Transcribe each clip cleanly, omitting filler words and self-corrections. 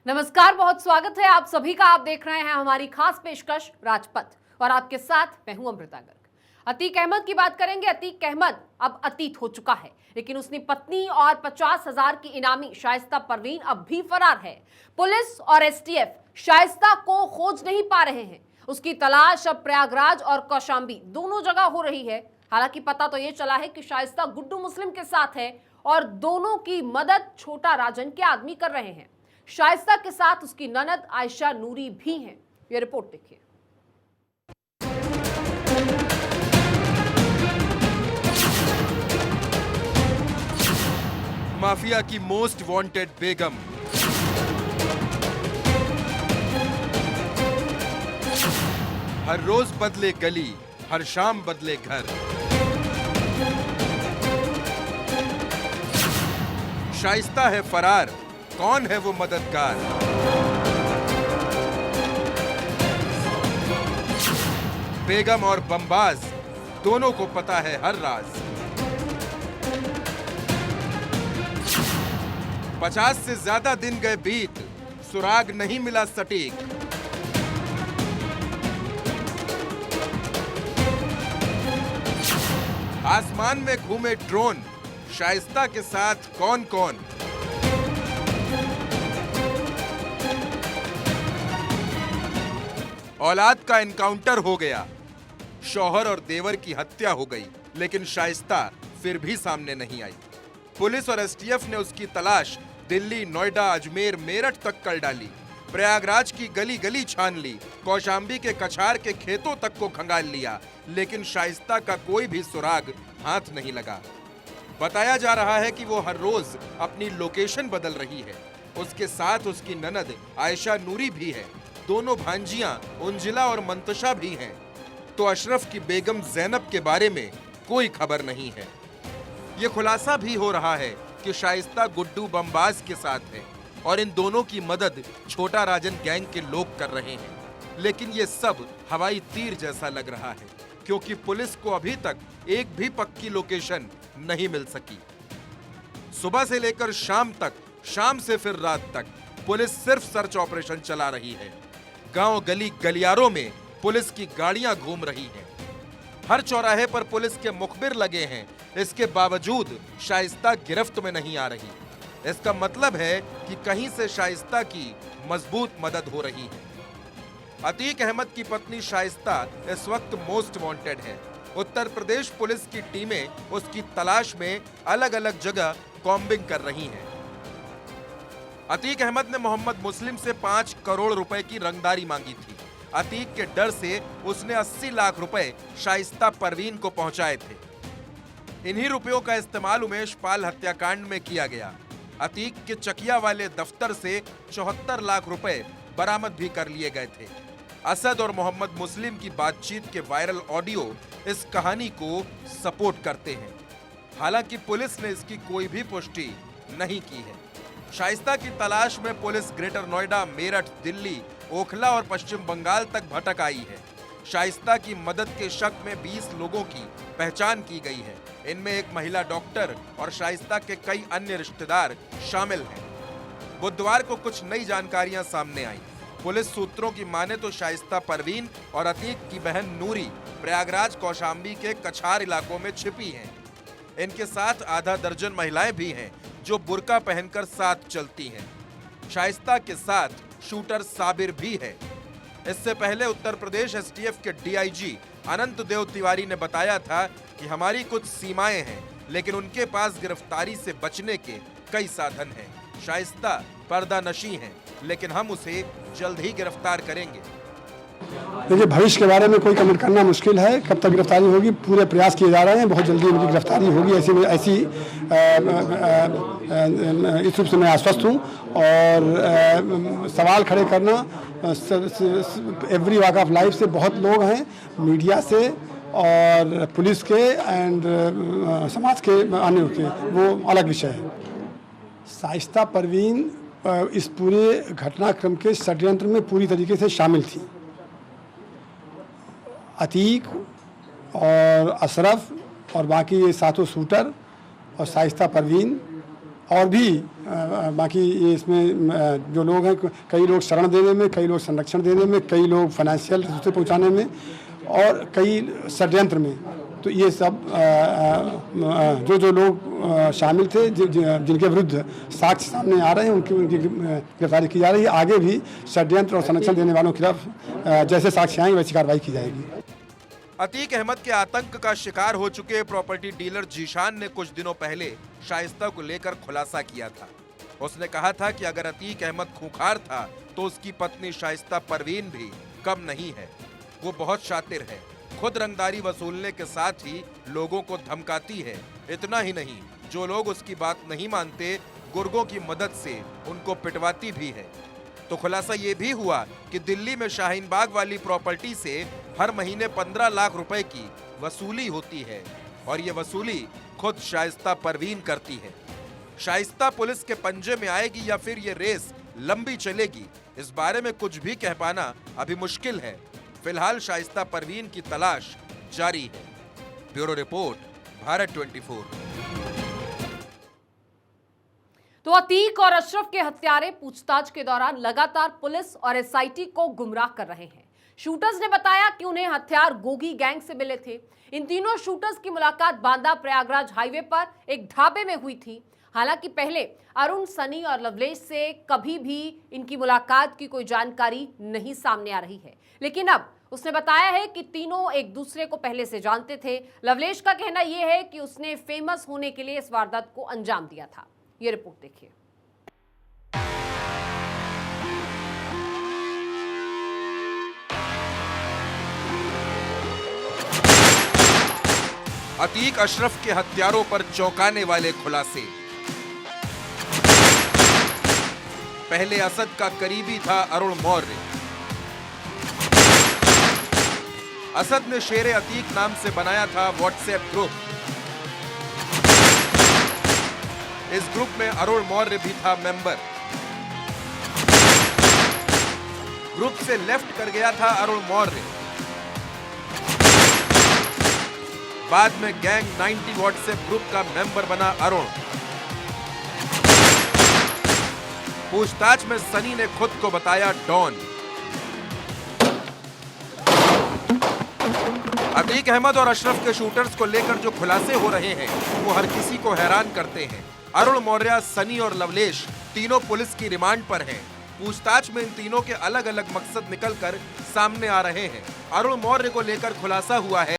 नमस्कार, बहुत स्वागत है आप सभी का। आप देख रहे हैं हमारी खास पेशकश राजपथ और आपके साथ मैं हूं अमृता गर्ग। अतीक अहमद की बात करेंगे। अतीक अहमद अब अतीत हो चुका है, लेकिन उसकी पत्नी और 50,000 की इनामी शाइस्ता परवीन अब भी फरार है। पुलिस और एसटीएफ शाइस्ता को खोज नहीं पा रहे हैं। उसकी तलाश अब प्रयागराज और कौशांबी दोनों जगह हो रही है। हालांकि पता तो यह चला है कि शाइस्ता गुड्डू मुस्लिम के साथ है और दोनों की मदद छोटा राजन के आदमी कर रहे हैं। शाइस्ता के साथ उसकी ननद आयशा नूरी भी हैं। ये रिपोर्ट देखिए। माफिया की मोस्ट वांटेड बेगम, हर रोज बदले गली, हर शाम बदले घर। शाइस्ता है फरार, कौन है वो मददगार? बेगम और बमबाज दोनों को पता है हर राज। 50 से ज्यादा दिन गए बीत, सुराग नहीं मिला सटीक। आसमान में घूमे ड्रोन, शाइस्ता के साथ कौन कौन? औलाद का एनकाउंटर हो गया, शौहर और देवर की हत्या हो गई, लेकिन शाइस्ता फिर भी सामने नहीं आई। पुलिस और एसटीएफ ने उसकी तलाश दिल्ली, नोएडा, अजमेर, मेरठ तक कर डाली। प्रयागराज की गली गली छान ली, कौशांबी के कछार के खेतों तक को खंगाल लिया, लेकिन शाइस्ता का कोई भी सुराग हाथ नहीं लगा। बताया जा रहा है कि वो हर रोज अपनी लोकेशन बदल रही है। उसके साथ उसकी ननद आयशा नूरी भी है। दोनों भांजियां उंजिला और मंतशा भी हैं। तो अशरफ की बेगम जैनब के बारे में कोई खबर नहीं है। ये खुलासा भी हो रहा है कि शाइस्ता गुड्डू बमबाज के साथ है और इन दोनों की मदद छोटा राजन गैंग के लोग कर रहे हैं। लेकिन ये सब हवाई तीर जैसा लग रहा है, क्योंकि पुलिस को अभी तक एक भी पक्की लोकेशन नहीं मिल सकी। सुबह से लेकर शाम तक, शाम से फिर रात तक पुलिस सिर्फ सर्च ऑपरेशन चला रही है। गांव गली गलियारों में पुलिस की गाड़ियां घूम रही हैं। हर चौराहे पर पुलिस के मुखबिर लगे हैं। इसके बावजूद शाइस्ता गिरफ्त में नहीं आ रही। इसका मतलब है कि कहीं से शाइस्ता की मजबूत मदद हो रही है। अतीक अहमद की पत्नी शाइस्ता इस वक्त मोस्ट वांटेड है। उत्तर प्रदेश पुलिस की टीमें उसकी तलाश में अलग अलग जगह कॉम्बिंग कर रही हैं। अतीक अहमद ने मोहम्मद मुस्लिम से 5 करोड़ रुपए की रंगदारी मांगी थी। अतीक के डर से उसने 80 लाख रुपए शाइस्ता परवीन को पहुंचाए थे। इन्हीं रुपयों का इस्तेमाल उमेश पाल हत्याकांड में किया गया। अतीक के चकिया वाले दफ्तर से 74 लाख रुपए बरामद भी कर लिए गए थे। असद और मोहम्मद मुस्लिम की बातचीत के वायरल ऑडियो इस कहानी को सपोर्ट करते हैं। हालांकि पुलिस ने इसकी कोई भी पुष्टि नहीं की है। शाइस्ता की तलाश में पुलिस ग्रेटर नोएडा, मेरठ, दिल्ली, ओखला और पश्चिम बंगाल तक भटक आई है। शाइस्ता की मदद के शक में 20 लोगों की पहचान की गई है। इनमें एक महिला डॉक्टर और शाइस्ता के कई अन्य रिश्तेदार शामिल हैं। बुधवार को कुछ नई जानकारियां सामने आई। पुलिस सूत्रों की माने तो शाइस्ता परवीन और अतीक की बहन नूरी प्रयागराज, कौशांबी के कछार इलाकों में छिपी हैं। इनके साथ आधा दर्जन महिलाएं भी हैं जो बुर्का पहनकर साथ चलती हैं। शाइस्ता के साथ शूटर साबिर भी है। इससे पहले उत्तर प्रदेश एसटीएफ के डीआईजी अनंत देव तिवारी ने बताया था कि हमारी कुछ सीमाएं हैं, लेकिन उनके पास गिरफ्तारी से बचने के कई साधन हैं। शाइस्ता पर्दानशी है, लेकिन हम उसे जल्द ही गिरफ्तार करेंगे। देखिए, भविष्य के बारे में कोई कमेंट करना मुश्किल है। कब तक गिरफ्तारी होगी, पूरे प्रयास किए जा रहे हैं। बहुत जल्दी उनकी गिरफ्तारी होगी, ऐसी इस रूप से मैं आश्वस्त हूँ। और सवाल खड़े करना एवरी वॉक ऑफ लाइफ से बहुत लोग हैं, मीडिया से और पुलिस के एंड समाज के अन्य के, वो अलग विषय है। शाइस्ता परवीन इस पूरे घटनाक्रम के षड्यंत्र में पूरी तरीके से शामिल थी। अतीक और अशरफ और बाकी ये सातों शूटर और शाइस्ता परवीन और भी बाकी ये इसमें जो लोग हैं, कई लोग शरण देने में, कई लोग संरक्षण देने में, कई लोग फाइनेंशियल रिसोर्स पहुंचाने में और कई षड्यंत्र में। तो ये सब जो जो लोग शामिल थे, जिनके विरुद्ध साक्ष्य सामने आ रहे हैं, उनकी गिरफ्तारी की जा रही है। आगे भी षड्यंत्र और संरक्षण देने वालों के खिलाफ जैसे साक्ष्य आएंगे वैसी कार्रवाई की जाएगी। अतीक अहमद के आतंक का शिकार हो चुके प्रॉपर्टी डीलर जीशान ने कुछ दिनों पहले शाइस्ता को लेकर खुलासा किया था। उसने कहा था कि अगर अतीक अहमद खूंखार था तो उसकी पत्नी शाइस्ता परवीन भी कम नहीं है। वो बहुत शातिर है, खुद रंगदारी वसूलने के साथ ही लोगों को धमकाती है। इतना ही नहीं, जो लोग उसकी बात नहीं मानते, गुर्गों की मदद से उनको पिटवाती भी है। तो खुलासा ये भी हुआ कि दिल्ली में शाहीन बाग वाली प्रॉपर्टी से हर महीने 15 लाख रुपए की वसूली होती है और ये वसूली खुद शाइस्ता परवीन करती है। शाइस्ता पुलिस के पंजे में आएगी या फिर ये रेस लंबी चलेगी, इस बारे में कुछ भी कह पाना अभी मुश्किल है। फिलहाल शाइस्ता परवीन की तलाश जारी है। Bureau report, Bharat 24। तो अतीक और अशरफ के हत्यारे पूछताछ के दौरान लगातार पुलिस और एसआईटी को गुमराह कर रहे हैं। शूटर्स ने बताया कि उन्हें हथियार गोगी गैंग से मिले थे। इन तीनों शूटर्स की मुलाकात बांदा प्रयागराज हाईवे पर एक ढाबे में हुई थी। हालांकि पहले अरुण, सनी और लवलेश से कभी भी इनकी मुलाकात की कोई जानकारी नहीं सामने आ रही है, लेकिन अब उसने बताया है कि तीनों एक दूसरे को पहले से जानते थे। लवलेश का कहना यह है कि उसने फेमस होने के लिए इस वारदात को अंजाम दिया था। ये रिपोर्ट देखिए। अतीक अशरफ के हत्यारों पर चौंकाने वाले खुलासे। पहले असद का करीबी था अरुण मौर्य। असद ने शेर अतीक नाम से बनाया था व्हाट्सएप ग्रुप। इस ग्रुप में अरुण मौर्य भी था मेंबर। ग्रुप से लेफ्ट कर गया था अरुण मौर्य। बाद में गैंग 90 व्हाट्सएप ग्रुप का मेंबर बना अरुण। पूछताछ में सनी ने खुद को बताया डॉन। अतीक अहमद और अशरफ के शूटर्स को लेकर जो खुलासे हो रहे हैं वो हर किसी को हैरान करते हैं। अरुण मौर्य, सनी और लवलेश तीनों पुलिस की रिमांड पर हैं। पूछताछ में इन तीनों के अलग अलग मकसद निकलकर सामने आ रहे हैं। अरुण मौर्य को लेकर खुलासा हुआ है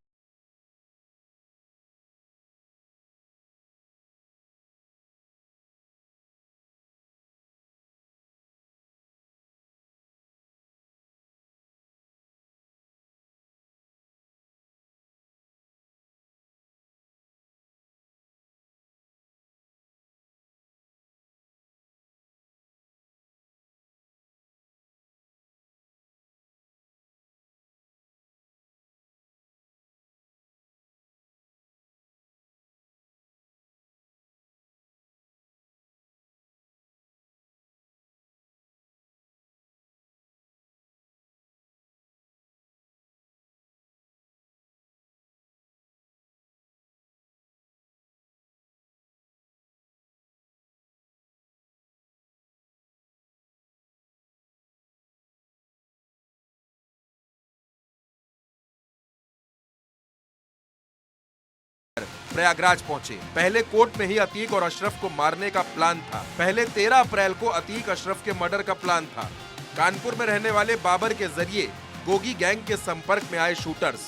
प्रयागराज पहुंचे। पहले कोर्ट में ही अतीक और अशरफ को मारने का प्लान था। पहले 13 अप्रैल को अतीक अशरफ के मर्डर का प्लान था। कानपुर में रहने वाले बाबर के जरिए गोगी गैंग के संपर्क में आए शूटर्स।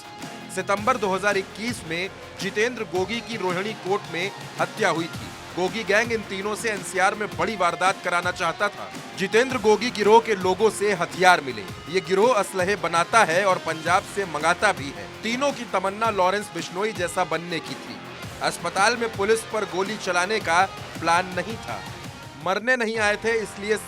सितंबर 2021 में जितेंद्र गोगी की रोहिणी कोर्ट में हत्या हुई थी। गोगी गैंग इन तीनों से एनसीआर में बड़ी वारदात कराना चाहता था। जितेंद्र गोगी गिरोह के लोगों से हथियार मिले। ये गिरोह असलहे बनाता है और पंजाब से मंगाता भी है। तीनों की तमन्ना लॉरेंस बिश्नोई जैसा बनने की थी। अस्पताल में पुलिस पर गोली चलाने का प्लान नहीं था। मरने नहीं आए थे, इसलिए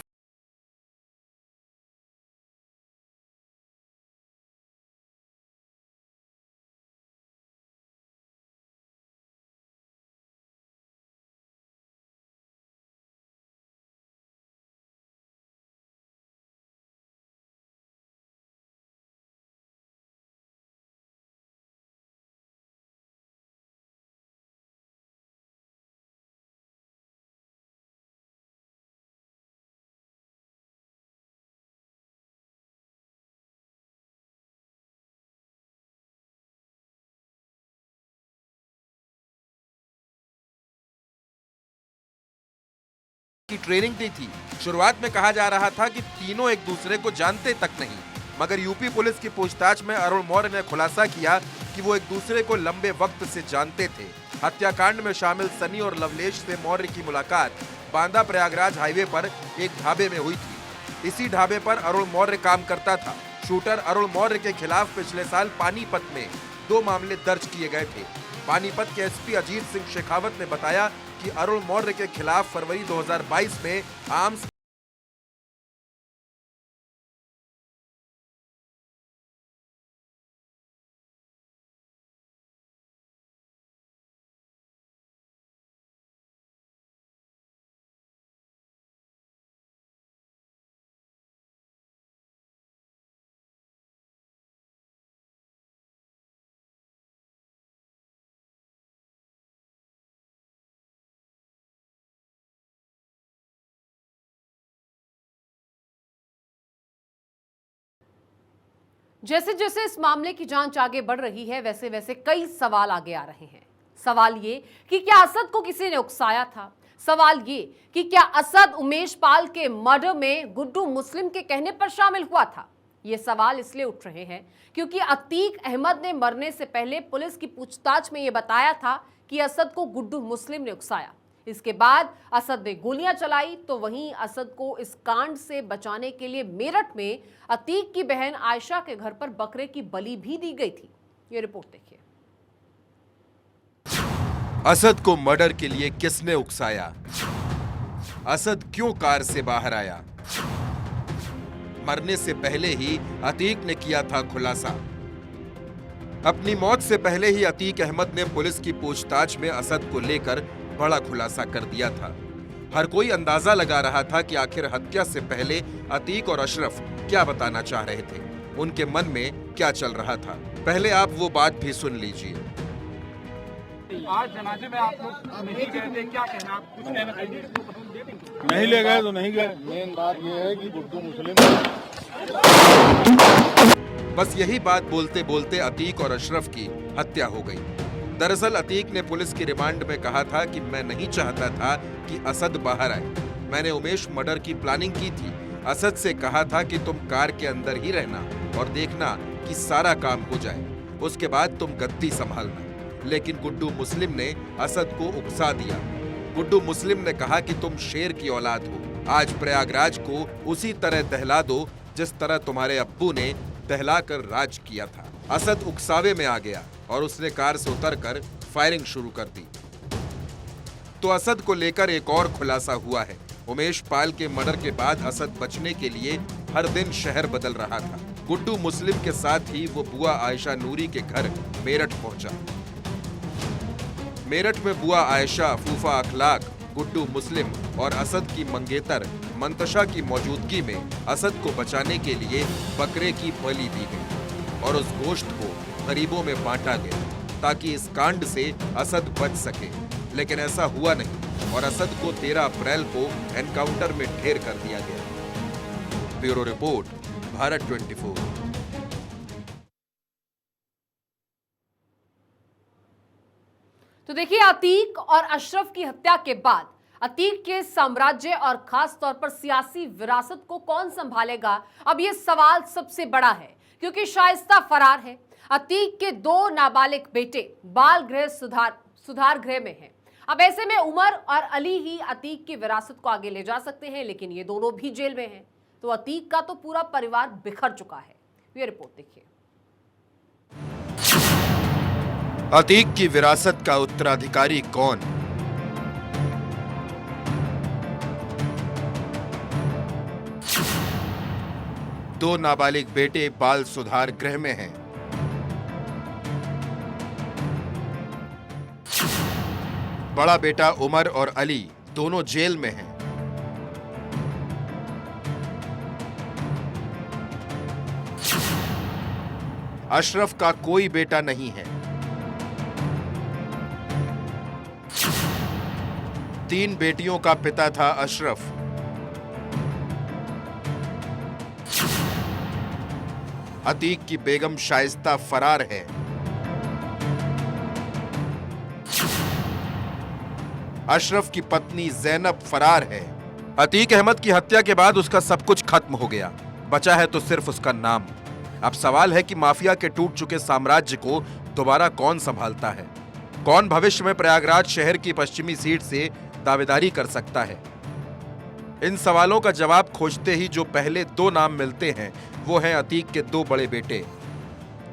की ट्रेनिंग दी थी। शुरुआत में कहा जा रहा था कि तीनों एक दूसरे को जानते तक नहीं, मगर यूपी पुलिस की पूछताछ में अरुण मौर्य ने खुलासा किया कि वो एक दूसरे को लंबे वक्त से जानते थे। हत्याकांड में शामिल सनी और लवलेश से मौर्य की मुलाकात बांदा प्रयागराज हाईवे पर एक ढाबे में हुई थी। इसी ढाबे पर अरुण मौर्य काम करता था। शूटर अरुण मौर्य के खिलाफ पिछले साल पानीपत में 2 मामले दर्ज किए गए थे। पानीपत के एसपी अजीत सिंह शेखावत ने बताया कि अरुण मौर्य के खिलाफ फरवरी 2022 में आर्म्स जैसे जैसे इस मामले की जांच आगे बढ़ रही है, वैसे वैसे कई सवाल आगे आ रहे हैं। सवाल ये कि क्या असद को किसी ने उकसाया था? सवाल ये कि क्या असद उमेश पाल के मर्डर में गुड्डू मुस्लिम के कहने पर शामिल हुआ था? ये सवाल इसलिए उठ रहे हैं क्योंकि अतीक अहमद ने मरने से पहले पुलिस की पूछताछ में यह बताया था कि असद को गुड्डू मुस्लिम ने उकसाया। इसके बाद असद ने गोलियां चलाई, तो वहीं असद को इस कांड से बचाने के लिए मेरठ में अतीक की बहन आयशा के घर पर बकरे की बलि भी दी गई थी। ये रिपोर्ट देखिए। असद को मर्डर के लिए किसने उकसाया? असद क्यों कार से बाहर आया? मरने से पहले ही अतीक ने किया था खुलासा। अपनी मौत से पहले ही अतीक अहमद ने पुलिस की पूछताछ में असद को लेकर बड़ा खुलासा कर दिया था। हर कोई अंदाजा लगा रहा था कि आखिर हत्या से पहले अतीक और अशरफ क्या बताना चाह रहे थे, उनके मन में क्या चल रहा था। पहले आप वो बात भी सुन लीजिए। आज जनाजे में आप लोग नहीं गए थे, क्या कहना? आप कुछ कहना चाहिए? नहीं ले गए तो नहीं गए। मेन बात ये है कि गुड्डू मुस्लिम। बस यही बात बोलते बोलते अतीक और अशरफ की हत्या हो गई। दरअसल अतीक ने पुलिस की रिमांड में कहा था कि मैं नहीं चाहता था कि असद बाहर आए। मैंने उमेश मर्डर की प्लानिंग की थी। असद से कहा था कि तुम कार के अंदर ही रहना और देखना कि सारा काम हो जाए, उसके बाद तुम गद्दी संभालना। लेकिन गुड्डू मुस्लिम ने असद को उकसा दिया। गुड्डू मुस्लिम ने कहा कि तुम शेर की औलाद हो, आज प्रयागराज को उसी तरह दहला दो जिस तरह तुम्हारे अब्बू ने दहलाकर राज किया था। असद उकसावे में आ गया और उसने कार से उतरकर फायरिंग शुरू कर दी। तो असद को लेकर एक और खुलासा हुआ है। उमेश पाल के मर्डर के बाद असद बचने के लिए हर दिन शहर बदल रहा था। गुड्डू मुस्लिम के साथ ही वो बुआ आयशा नूरी के घर मेरठ पहुंचा। मेरठ में बुआ आयशा, फूफा अखलाक, गुड्डू मुस्लिम और असद की मंगेतर मंतशा की मौजूदगी में असद को बचाने के लिए बकरे की बलि दी गई और उस गोश्त को गरीबों में बांटा गया ताकि इस कांड से असद बच सके। लेकिन ऐसा हुआ नहीं और असद को 13 अप्रैल को एनकाउंटर में ढेर कर दिया गया। Bureau report, Bharat 24। तो देखिए, अतीक और अशरफ की हत्या के बाद अतीक के साम्राज्य और खास तौर पर सियासी विरासत को कौन संभालेगा, अब यह सवाल सबसे बड़ा है क्योंकि शाइस्ता फरार है। अतीक के 2 नाबालिग बेटे बाल गृह सुधार गृह में हैं। अब ऐसे में उमर और अली ही अतीक की विरासत को आगे ले जा सकते हैं, लेकिन ये दोनों भी जेल में हैं। तो अतीक का तो पूरा परिवार बिखर चुका है। ये रिपोर्ट देखिए। अतीक की विरासत का उत्तराधिकारी कौन? दो नाबालिग बेटे बाल सुधार गृह में हैं। बड़ा बेटा उमर और अली दोनों जेल में हैं। अशरफ का कोई बेटा नहीं है। 3 बेटियों का पिता था अशरफ। अतीक की बेगम शाइस्ता फरार है। अशरफ की पत्नी जैनब फरार है। अतीक अहमद की हत्या के बाद उसका सब कुछ खत्म हो गया, बचा है तो सिर्फ उसका नाम। अब सवाल है कि माफिया के टूट चुके साम्राज्य को दोबारा कौन संभालता है? कौन भविष्य में प्रयागराज शहर की पश्चिमी सीट से दावेदारी कर सकता है? इन सवालों का जवाब खोजते ही जो पहले दो नाम मिलते हैं वो हैं अतीक के दो बड़े बेटे।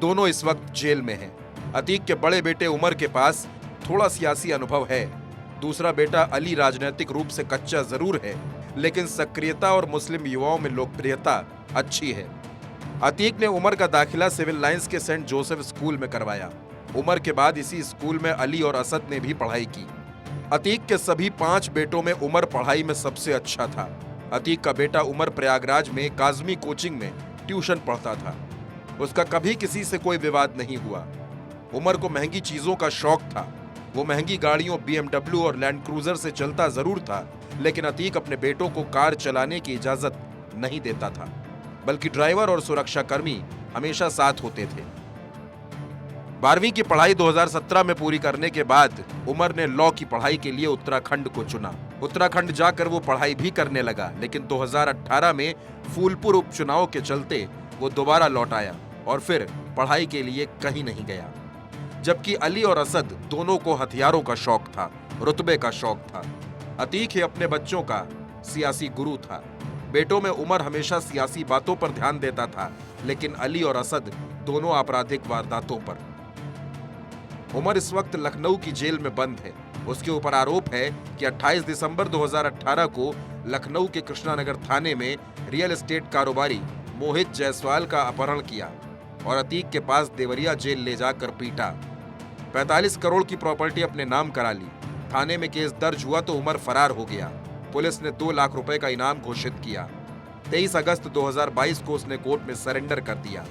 दोनों इस वक्त जेल में हैं। अतीक के बड़े बेटे उमर के पास थोड़ा सियासी अनुभव है। दूसरा बेटा अली राजनीतिक रूप से कच्चा जरूर है, लेकिन सक्रियता और मुस्लिम युवाओं में लोकप्रियता अच्छी है। अतीक ने उमर का दाखिला सिविल लाइंस के सेंट जोसेफ स्कूल में करवाया। उमर के बाद इसी स्कूल में अली और असद ने भी पढ़ाई की। अतीक के सभी 5 बेटों में उमर पढ़ाई में सबसे अच्छा था। अतीक का बेटा उमर प्रयागराज में काज़मी कोचिंग में ट्यूशन पढ़ता था। उसका कभी किसी से कोई विवाद नहीं हुआ। उमर को महंगी चीजों का शौक था। वो महंगी गाड़ियों BMW और लैंड क्रूजर से चलता जरूर था, लेकिन अतीक अपने बेटों को कार चलाने की इजाजत नहीं देता था, बल्कि ड्राइवर और सुरक्षाकर्मी हमेशा साथ होते थे। 12वीं की पढ़ाई 2017 में पूरी करने के बाद उमर ने लॉ की पढ़ाई के लिए उत्तराखंड को चुना। उत्तराखंड जाकर वो पढ़ाई भी करने लगा, लेकिन 2018 में फूलपुर उपचुनाव के चलते वो दोबारा लौट आया और फिर पढ़ाई के लिए कहीं नहीं गया। जबकि अली और असद दोनों को हथियारों का शौक था, रुतबे का शौक था। अतीक ही अपने बच्चों का सियासी गुरु था। बेटों में उमर हमेशा सियासी बातों पर ध्यान देता था, लेकिन अली और असद दोनों आपराधिक वारदातों पर। उमर इस वक्त लखनऊ की जेल में बंद है। उसके ऊपर आरोप है कि 28 दिसंबर 2018 को लखनऊ के कृष्णानगर थाने में रियल एस्टेट कारोबारी मोहित जायसवाल का अपहरण किया और अतीक के पास देवरिया जेल ले जाकर पीटा। 45 करोड़ की प्रॉपर्टी अपने नाम करा ली। थाने में केस दर्ज हुआ तो उमर फरार हो गया। पुलिस ने 2 लाख रुपए का इनाम घोषित किया। 23 अगस्त 2022 को उसने कोर्ट में सरेंडर कर दिया।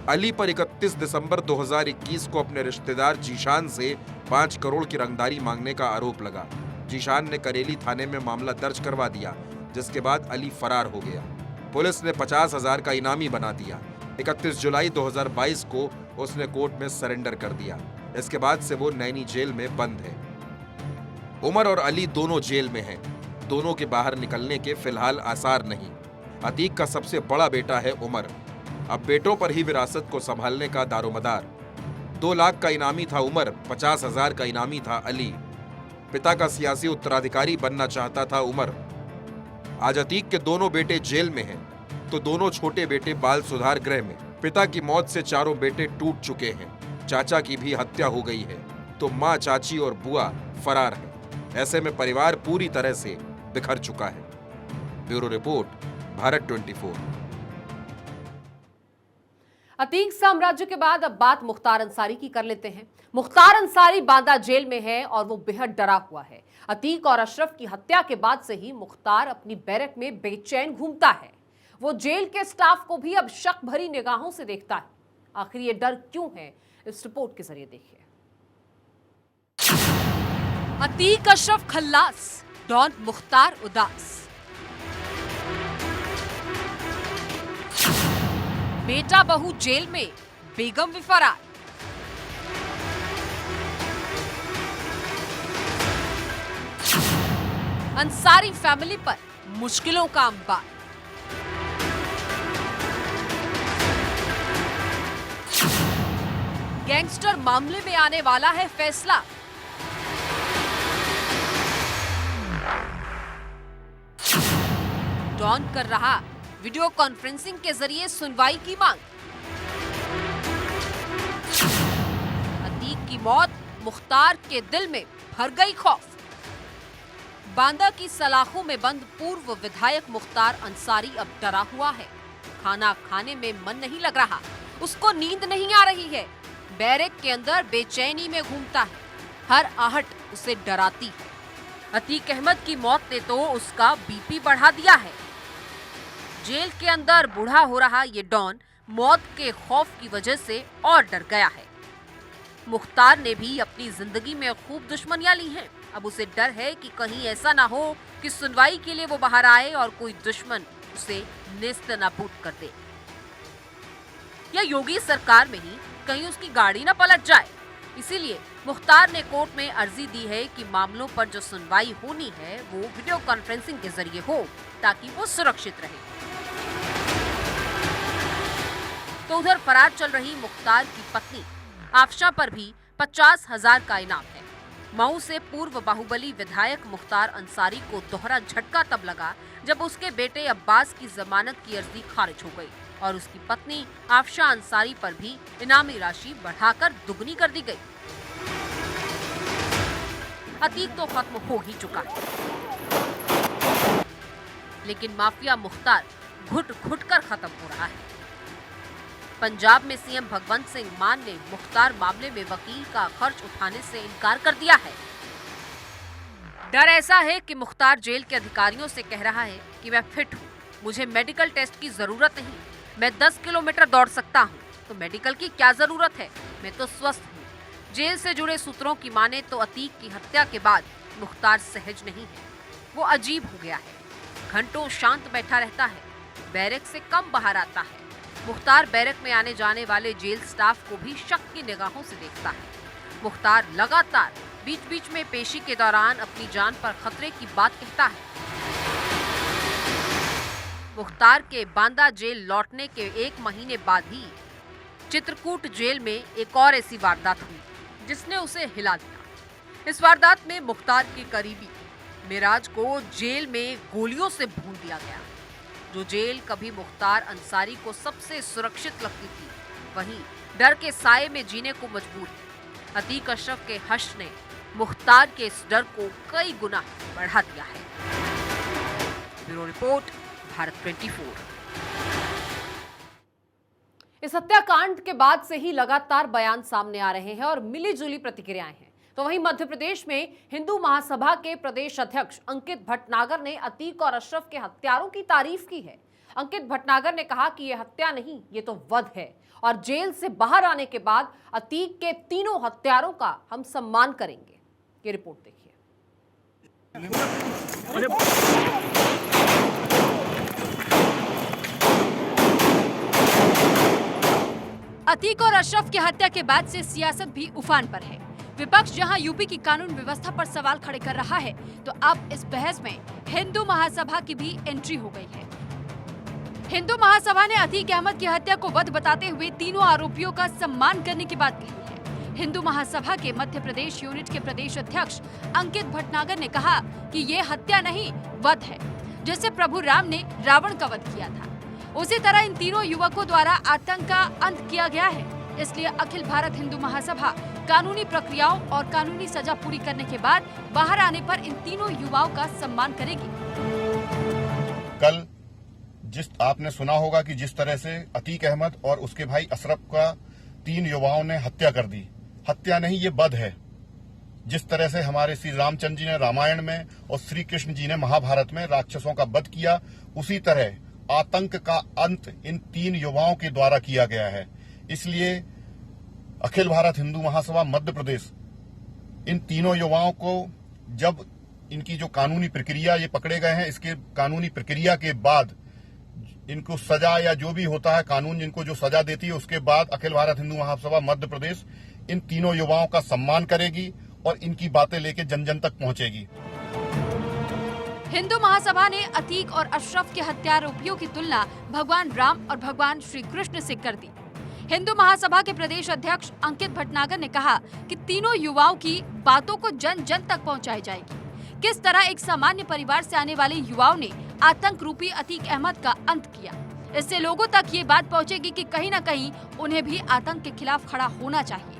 अली पर 31 दिसंबर 2021 को अपने रिश्तेदार जीशान से 5 करोड़ की रंगदारी मांगने का आरोप लगा। जीशान ने करेली थाने में मामला दर्ज करवा दिया, जिसके बाद अली फरार हो गया। पुलिस ने 50,000 का इनामी बना दिया। 31 जुलाई 2022 को उसने कोर्ट में सरेंडर कर दिया। इसके बाद से वो नैनी जेल में बंद है। उमर और अली दोनों जेल में हैं। दोनों के बाहर निकलने के फिलहाल आसार नहीं। अतीक का सबसे बड़ा बेटा है उमर। अब बेटों पर ही विरासत को संभालने का दारोमदार। 2 लाख का इनामी था उमर, 50,000 का इनामी था अली। पिता का सियासी उत्तराधिकारी बनना चाहता था उमर। आज अतीक के दोनों बेटे जेल में हैं, तो दोनों छोटे बेटे बाल सुधार गृह में। पिता की मौत से चारों बेटे टूट चुके हैं। चाचा की भी हत्या हो गई है, तो माँ, चाची और बुआ फरार हैं। ऐसे में परिवार पूरी तरह से बिखर चुका है। Bureau report, Bharat 24। अतीक साम्राज्य के बाद अब बात मुख्तार अंसारी की कर लेते हैं। मुख्तार अंसारी बांदा जेल में है और वो बेहद डरा हुआ है। अतीक और अशरफ की हत्या के बाद से ही मुख्तार अपनी बैरक में बेचैन घूमता है। वो जेल के स्टाफ को भी अब शक भरी निगाहों से देखता है। आखिर ये डर क्यों है, इस रिपोर्ट के जरिए देखिए। अतीक अशरफ खल्लास, डॉन मुख्तार उदास। बेटा बहू जेल में, बेगम भी फरार। अंसारी फैमिली पर मुश्किलों का अंबार। गैंगस्टर मामले में आने वाला है फैसला। डॉन कर रहा वीडियो कॉन्फ्रेंसिंग के जरिए सुनवाई की मांग। अतीक की मौत मुख्तार के दिल में भर गई खौफ। बांदा की सलाखों में बंद पूर्व विधायक मुख्तार अंसारी अब डरा हुआ है। खाना खाने में मन नहीं लग रहा, उसको नींद नहीं आ रही है। बैरक के अंदर बेचैनी में घूमता है। हर आहट उसे डराती है। अतीक अहमद की मौत ने तो उसका बीपी बढ़ा दिया है। जेल के अंदर बूढ़ा हो रहा ये डॉन मौत के खौफ की वजह से और डर गया है। मुख्तार ने भी अपनी जिंदगी में खूब दुश्मनियां ली हैं। अब उसे डर है कि कहीं ऐसा ना हो कि सुनवाई के लिए वो बाहर आए और कोई दुश्मन उसे नेस्तनाबूद कर दे, या योगी सरकार में ही कहीं उसकी गाड़ी ना पलट जाए। इसीलिए मुख्तार ने कोर्ट में अर्जी दी है कि मामलों पर जो सुनवाई होनी है वो वीडियो कॉन्फ्रेंसिंग के जरिए हो, ताकि वो सुरक्षित रहे। तो उधर फरार चल रही मुख्तार की पत्नी आफशा पर भी 50,000 का इनाम है। मऊ से पूर्व बाहुबली विधायक मुख्तार अंसारी को दोहरा झटका तब लगा जब उसके बेटे अब्बास की जमानत की अर्जी खारिज हो गई और उसकी पत्नी आफशा अंसारी पर भी इनामी राशि बढ़ाकर दुगनी कर दी गई। अतीत तो खत्म हो ही चुका है, लेकिन माफिया मुख्तार घुट घुट कर खत्म हो रहा है। पंजाब में सीएम भगवंत सिंह मान ने मुख्तार मामले में वकील का खर्च उठाने से इनकार कर दिया है। डर ऐसा है कि मुख्तार जेल के अधिकारियों से कह रहा है कि मैं फिट हूँ, मुझे मेडिकल टेस्ट की जरूरत नहीं, मैं 10 किलोमीटर दौड़ सकता हूँ, तो मेडिकल की क्या जरूरत है, मैं तो स्वस्थ हूँ। जेल से जुड़े सूत्रों की माने तो अतीक की हत्या के बाद मुख्तार सहज नहीं है, वो अजीब हो गया है। घंटों शांत बैठा रहता है, बैरक से कम बाहर आता है। मुख्तार बैरक में आने जाने वाले जेल स्टाफ को भी शक की निगाहों से देखता है। मुख्तार लगातार बीच बीच में पेशी के दौरान अपनी जान पर खतरे की बात कहता है। मुख्तार के बांदा जेल लौटने के 1 महीने बाद ही चित्रकूट जेल में एक और ऐसी वारदात हुई जिसने उसे हिला दिया। इस वारदात में मुख्तार के करीबी मिराज को जेल में गोलियों से भून दिया गया। जो जेल कभी मुख्तार अंसारी को सबसे सुरक्षित लगती थी, वहीं डर के साये में जीने को मजबूर है। अतीक अशरफ के हश्र ने मुख्तार के इस डर को कई गुना बढ़ा दिया है। Bureau report, Bharat 24। इस हत्याकांड के बाद से ही लगातार बयान सामने आ रहे हैं और मिलीजुली प्रतिक्रियाएं हैं। तो वहीं मध्य प्रदेश में हिंदू महासभा के प्रदेश अध्यक्ष अंकित भटनागर ने अतीक और अशरफ के हत्यारों की तारीफ की है। अंकित भटनागर ने कहा कि यह हत्या नहीं, ये तो वध है और जेल से बाहर आने के बाद अतीक के तीनों हत्यारों का हम सम्मान करेंगे। ये रिपोर्ट देखिए। अतीक और अशरफ की हत्या के बाद से सियासत भी उफान पर है। विपक्ष जहां यूपी की कानून व्यवस्था पर सवाल खड़े कर रहा है, तो अब इस बहस में हिंदू महासभा की भी एंट्री हो गई है। हिंदू महासभा ने अतीक अहमद की हत्या को वध बताते हुए तीनों आरोपियों का सम्मान करने की बात कही है। हिंदू महासभा के मध्य प्रदेश यूनिट के प्रदेश अध्यक्ष अंकित भटनागर ने कहा कि ये हत्या नहीं, वध है। जैसे प्रभु राम ने रावण का वध किया था, उसी तरह इन तीनों युवकों द्वारा आतंक का अंत किया गया है। इसलिए अखिल भारत हिंदू महासभा कानूनी प्रक्रियाओं और कानूनी सजा पूरी करने के बाद बाहर आने पर इन तीनों युवाओं का सम्मान करेगी। कल आपने सुना होगा कि जिस तरह से अतीक अहमद और उसके भाई अशरफ का 3 युवाओं ने हत्या कर दी, हत्या नहीं ये वध है। जिस तरह से हमारे श्री रामचंद्र जी ने रामायण में और श्री कृष्ण जी ने महाभारत में राक्षसों का वध किया, उसी तरह आतंक का अंत इन 3 युवाओं के द्वारा किया गया है। इसलिए अखिल भारत हिंदू महासभा मध्य प्रदेश इन तीनों युवाओं को, जब इनकी जो कानूनी प्रक्रिया ये पकड़े गए हैं, इसके कानूनी प्रक्रिया के बाद इनको सजा या जो भी होता है कानून जिनको जो सजा देती है, उसके बाद अखिल भारत हिंदू महासभा मध्य प्रदेश इन तीनों युवाओं का सम्मान करेगी और इनकी बातें लेके जन जन तक पहुंचेगी। हिंदू महासभा ने अतीक और अशरफ के हत्यारोपियों की तुलना भगवान राम और भगवान श्री कृष्ण से कर दी। हिंदू महासभा के प्रदेश अध्यक्ष अंकित भटनागर ने कहा कि तीनों युवाओं की बातों को जन जन तक पहुंचाई जाएगी। किस तरह एक सामान्य परिवार से आने वाले युवाओं ने आतंक रूपी अतीक अहमद का अंत किया, इससे लोगों तक ये बात पहुंचेगी कि कहीं न कहीं उन्हें भी आतंक के खिलाफ खड़ा होना चाहिए।